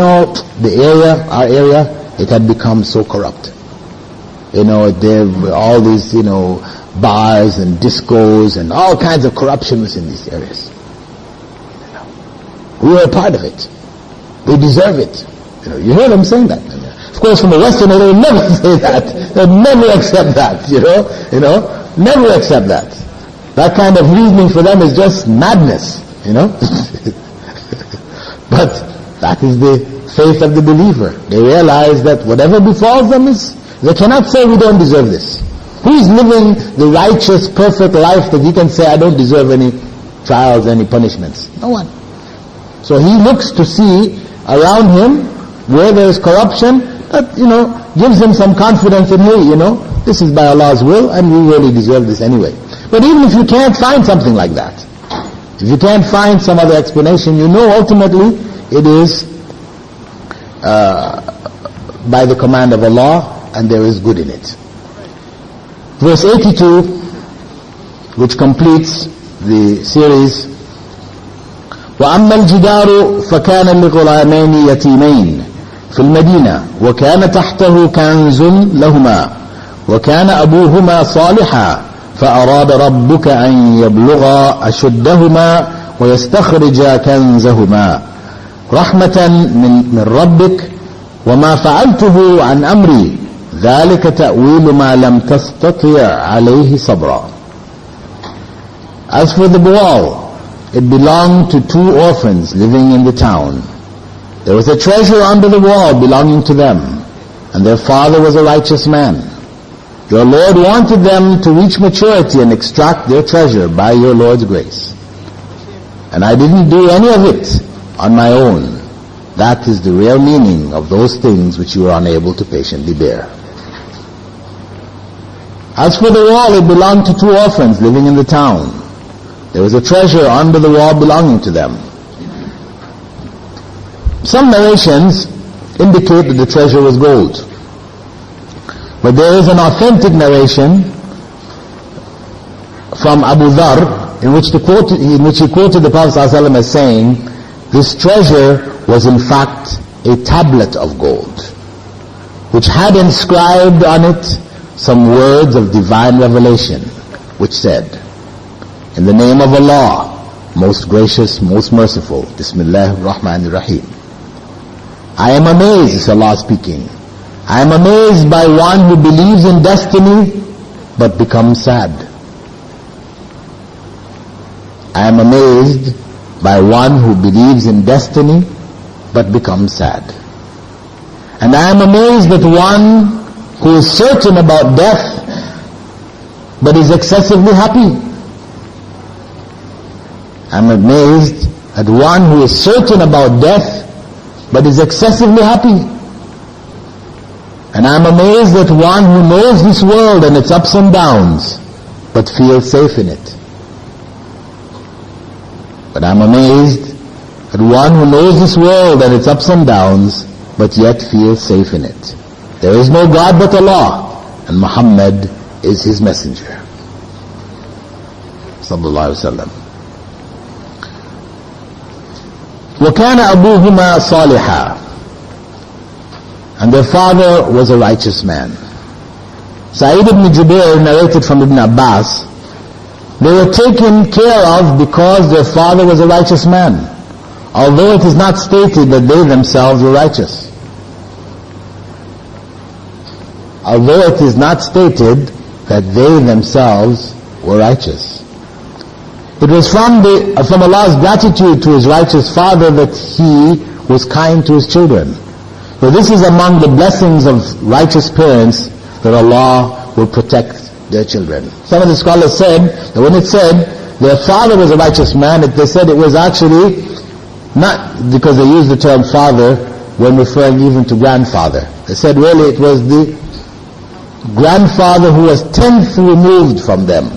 our area, it had become so corrupt. There were all these, bars and discos and all kinds of corruption was in these areas. We were a part of it. We deserve it. You hear them saying that. Of course, from a Westerner, they will never say that. They will never accept that. Never accept that. That kind of reasoning for them is just madness. But that is the faith of the believer. They realize that whatever befalls them they cannot say we don't deserve this. Who is living the righteous, perfect life that he can say I don't deserve any trials, any punishments? No one. So he looks to see around him where there is corruption that, gives him some confidence in, hey, this is by Allah's will and we really deserve this anyway. But even if you can't find something like that, if you can't find some other explanation, ultimately it is by the command of Allah and there is good in it. Verse 82, which completes the series, وَأَمَّا الْجِدَارُ فَكَانَ لِغُلَامَيْنِ يَتِيمَيْنِ في المدينة وكان تحته كنز لهما وكان أبوهما صالحا فأراد ربك أن يبلغا أشدهما ويستخرجا كنزهما رحمة من ربك وما فعلته عن أمري ذلك تأويل ما لم تستطع عليه صبرا. As for the wall, it belonged to 2 orphans living in the town. There was a treasure under the wall belonging to them, and their father was a righteous man. Your Lord wanted them to reach maturity and extract their treasure by your Lord's grace. And I didn't do any of it on my own. That is the real meaning of those things which you are unable to patiently bear. As for the wall, it belonged to 2 orphans living in the town. There was a treasure under the wall belonging to them. Some narrations indicate that the treasure was gold. But there is an authentic narration from Abu Dharr in which he quoted the Prophet ﷺ as saying, this treasure was in fact a tablet of gold, which had inscribed on it some words of divine revelation, which said, in the name of Allah, most gracious, most merciful, Bismillah ar-Rahman ar-Rahim. I am amazed, is Allah speaking, I am amazed by one who believes in destiny but becomes sad. I am amazed by one who believes in destiny but becomes sad. And I am amazed at one who is certain about death but is excessively happy. I am amazed at one who is certain about death but is excessively happy. And I am amazed at one who knows this world and its ups and downs but feels safe in it. But I am amazed at one who knows this world and its ups and downs but yet feels safe in it. There is no God but Allah, and Muhammad is his messenger. Sallallahu Alaihi Wasallam. وَكَانَ أَبُوهُمَا صَالِحًا. And their father was a righteous man. Sa'id ibn Jubair narrated from Ibn Abbas, they were taken care of because their father was a righteous man. although it is not stated that they themselves were righteous. Although it is not stated that they themselves were righteous. It was from Allah's gratitude to His righteous Father that He was kind to His children. So this is among the blessings of righteous parents, that Allah will protect their children. Some of the scholars said that when it said their father was a righteous man, they said it was actually not because they used the term father when referring even to grandfather. They said really it was the grandfather who was 10th removed from them.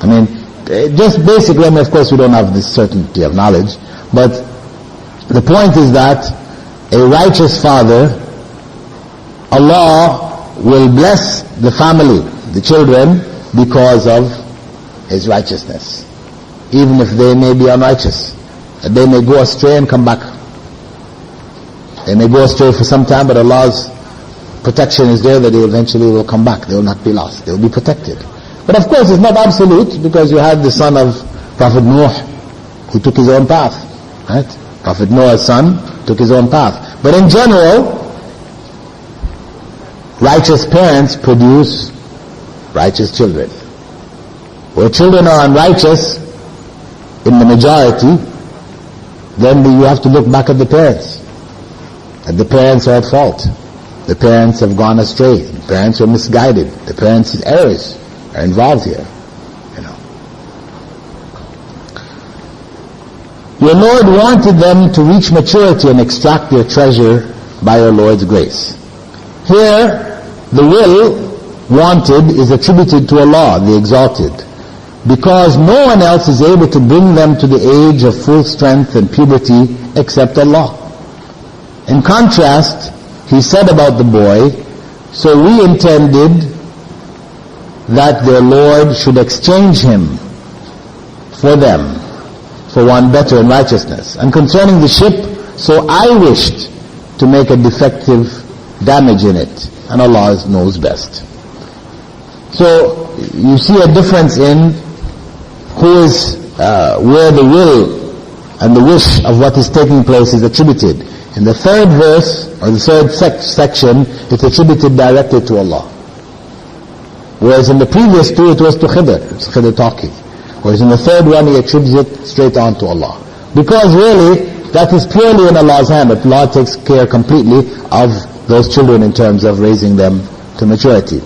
I mean, just basically, I mean, of course we don't have this certainty of knowledge, but the point is that a righteous father, Allah will bless the family, the children, because of His righteousness. Even if they may be unrighteous. They may go astray and come back. They may go astray for some time, but Allah's protection is there that they eventually will come back. They will not be lost. They will be protected. But of course it's not absolute, because you had the son of Prophet Nuh who took his own path. Right? Prophet Noah's son took his own path. But in general, righteous parents produce righteous children. Where children are unrighteous, in the majority, then you have to look back at the parents. And the parents are at fault. The parents have gone astray. The parents are misguided. The parents' errors are involved here. Your Lord wanted them to reach maturity and extract their treasure by your Lord's grace. Here, the will wanted is attributed to Allah, the Exalted, because no one else is able to bring them to the age of full strength and puberty except Allah. In contrast, He said about the boy, so we intended that their Lord should exchange him for them, for one better in righteousness. And concerning the ship, so I wished to make a defective damage in it, and Allah knows best. So you see a difference in who is, where the will and the wish of what is taking place is attributed. In the third verse, or the third section, it's attributed directly to Allah. Whereas in the previous two, it was to Khidr. It's Khidr talking. Whereas in the third one, he attributes it straight on to Allah. Because really, that is purely in Allah's hand. But Allah takes care completely of those children in terms of raising them to maturity.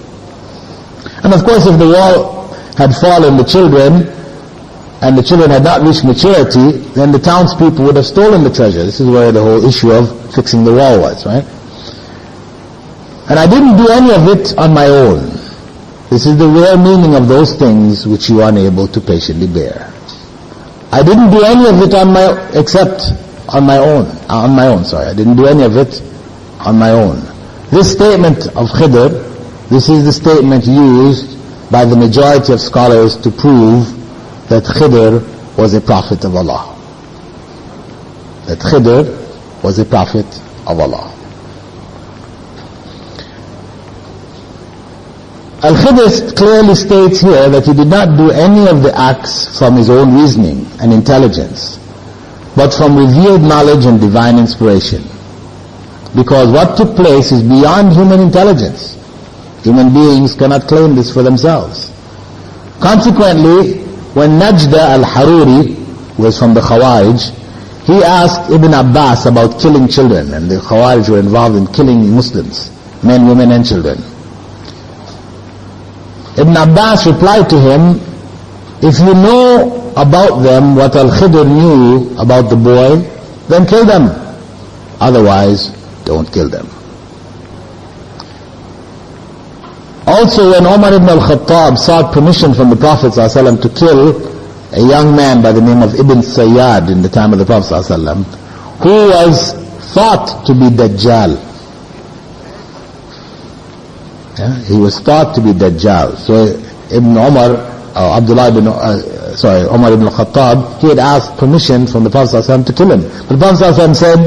And of course, if the wall had fallen, the children had not reached maturity, then the townspeople would have stolen the treasure. This is where the whole issue of fixing the wall was, right? And I didn't do any of it on my own. This is the real meaning of those things which you are unable to patiently bear. I didn't do any of it except on my own. I didn't do any of it on my own. This statement of Khidr, this is the statement used by the majority of scholars to prove that Khidr was a prophet of Allah. That Khidr was a prophet of Allah. Al-Khidr clearly states here that he did not do any of the acts from his own reasoning and intelligence, but from revealed knowledge and divine inspiration. Because what took place is beyond human intelligence. Human beings cannot claim this for themselves. Consequently, when Najda al-Haruri was from the Khawarij, he asked Ibn Abbas about killing children, and the Khawarij were involved in killing Muslims, men, women and children. Ibn Abbas replied to him, if you know about them what Al-Khidr knew about the boy, then kill them. Otherwise, don't kill them. Also, when Umar ibn al-Khattab sought permission from the Prophet ﷺ to kill a young man by the name of Ibn Sayyad in the time of the Prophet ﷺ, who was thought to be Dajjal. He was thought to be Dajjal. So Umar ibn al-Khattab, he had asked permission from the Prophet ﷺ to kill him. But the Prophet ﷺ said,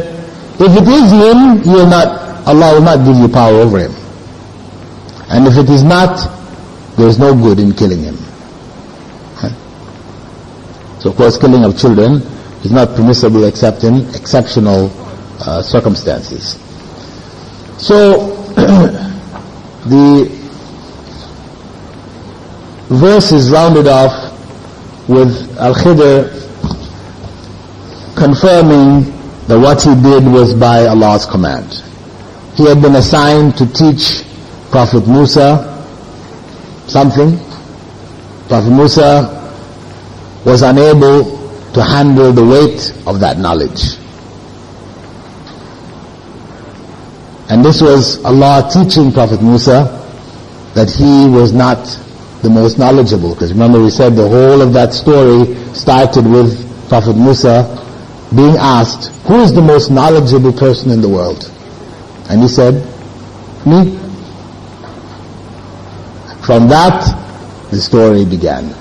if it is him, Allah will not give you power over him. And if it is not, there is no good in killing him. So of course killing of children is not permissible except in exceptional circumstances. So, the verse is rounded off with Al-Khidr confirming that what he did was by Allah's command. He had been assigned to teach Prophet Musa something. Prophet Musa was unable to handle the weight of that knowledge. And this was Allah teaching Prophet Musa that he was not the most knowledgeable. Because remember we said the whole of that story started with Prophet Musa being asked, who is the most knowledgeable person in the world? And he said, me. From that, the story began.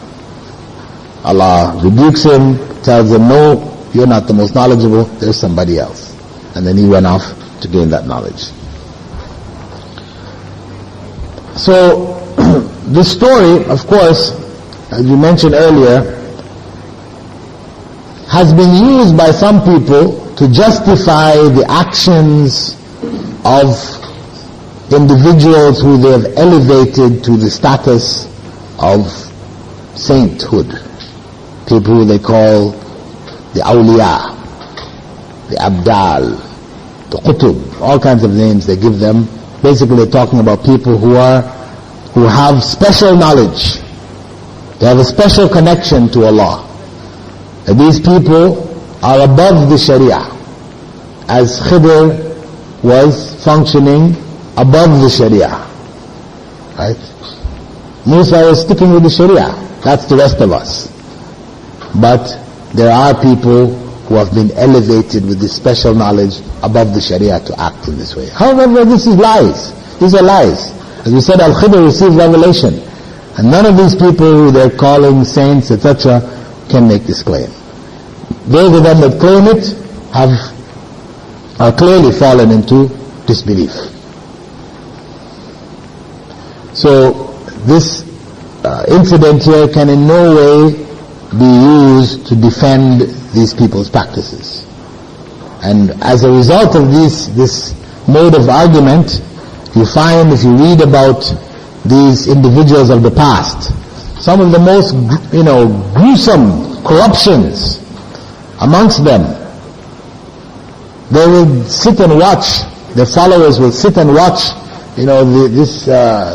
Allah rebukes him, tells him, no, you're not the most knowledgeable, there's somebody else. And then he went off to gain that knowledge. So, this story, of course, as you mentioned earlier, has been used by some people to justify the actions of individuals who they have elevated to the status of sainthood. People who they call the awliya, the abdal, the qutub, all kinds of names they give them. Basically they're talking about people who have special knowledge. They have a special connection to Allah. And these people are above the Sharia, as Khidr was functioning above the Sharia. Right? Musa was sticking with the Sharia. That's the rest of us. But there are people who have been elevated with this special knowledge above the Sharia to act in this way. However, this is lies. These are lies. As we said, Al-Khidr received revelation. And none of these people who they're calling saints, etc., can make this claim. Those of them that claim it are clearly fallen into disbelief. So this incident here can in no way be used to defend these people's practices. And as a result of this mode of argument, you find, if you read about these individuals of the past, some of the most, gruesome corruptions amongst them. They will sit and watch, their followers will sit and watch, the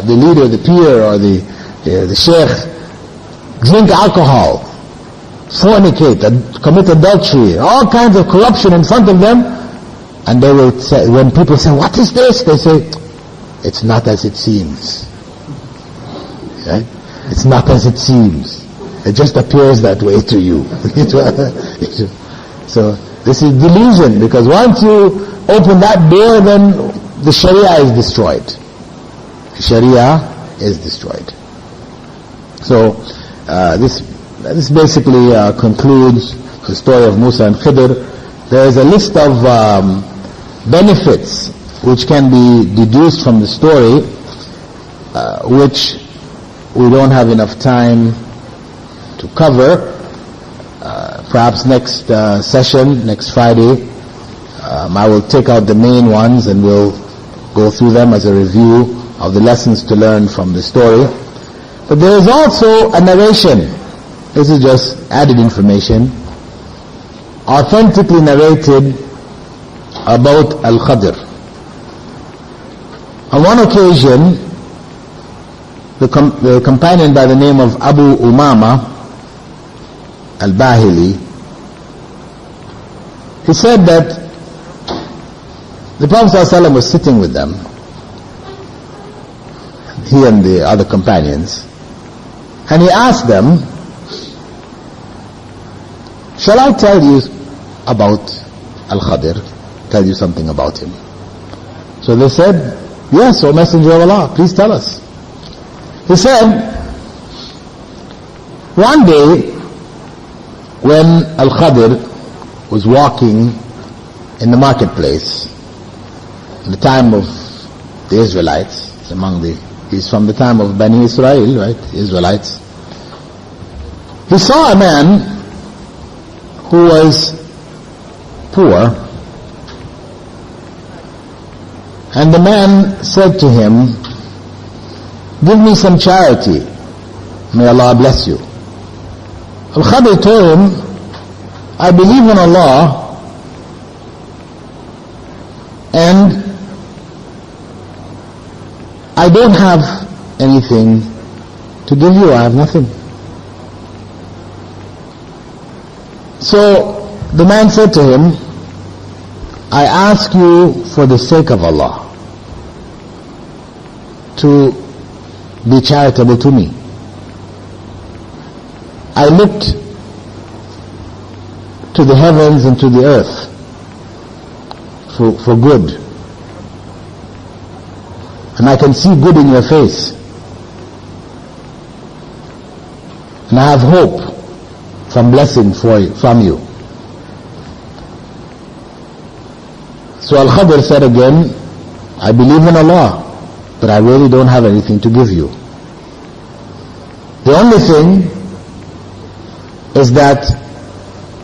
leader, the peer, or the sheikh drink alcohol, fornicate, commit adultery, all kinds of corruption in front of them, and they will say, when people say, what is this? They say, it's not as it seems. Right? It's not as it seems. It just appears that way to you. So, this is delusion, because once you open that door, then the Sharia is destroyed. The Sharia is destroyed. So, this basically concludes the story of Musa and Khidr. There is a list of benefits which can be deduced from the story, which we don't have enough time to cover. Perhaps next session, next Friday, I will take out the main ones and we'll go through them as a review of the lessons to learn from the story. But there is also a narration. This is just added information, authentically narrated about Al-Khidr. On one occasion, the companion by the name of Abu Umama Al-Bahili, he said that the Prophet ﷺ was sitting with them, he and the other companions, and he asked them, shall I tell you about Al-Khidr, tell you something about him? So they said, yes, O Messenger of Allah, please tell us. He said, one day when Al-Khidr was walking in the marketplace, in the time of the Israelites, he's from the time of Bani Israel, right, the Israelites. He saw a man who was poor, and the man said to him, give me some charity, may Allah bless you. Al-Khadir told him, I believe in Allah and I don't have anything to give you, I have nothing. So the man said to him, I ask you for the sake of Allah to be charitable to me. I looked to the heavens and to the earth for good, and I can see good in your face, and I have hope from blessing from you. So Al-Khadir said again, I believe in Allah, but I really don't have anything to give you. The only thing is that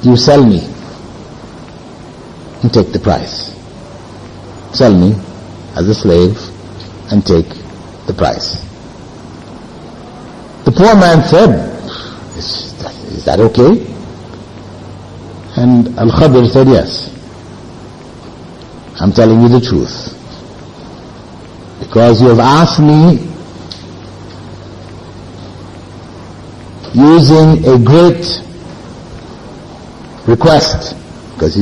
you sell me and take the price. Sell me as a slave and take the price. The poor man said, is that okay? And Al-Khadir said, yes. I'm telling you the truth. Because you have asked me using a great request, because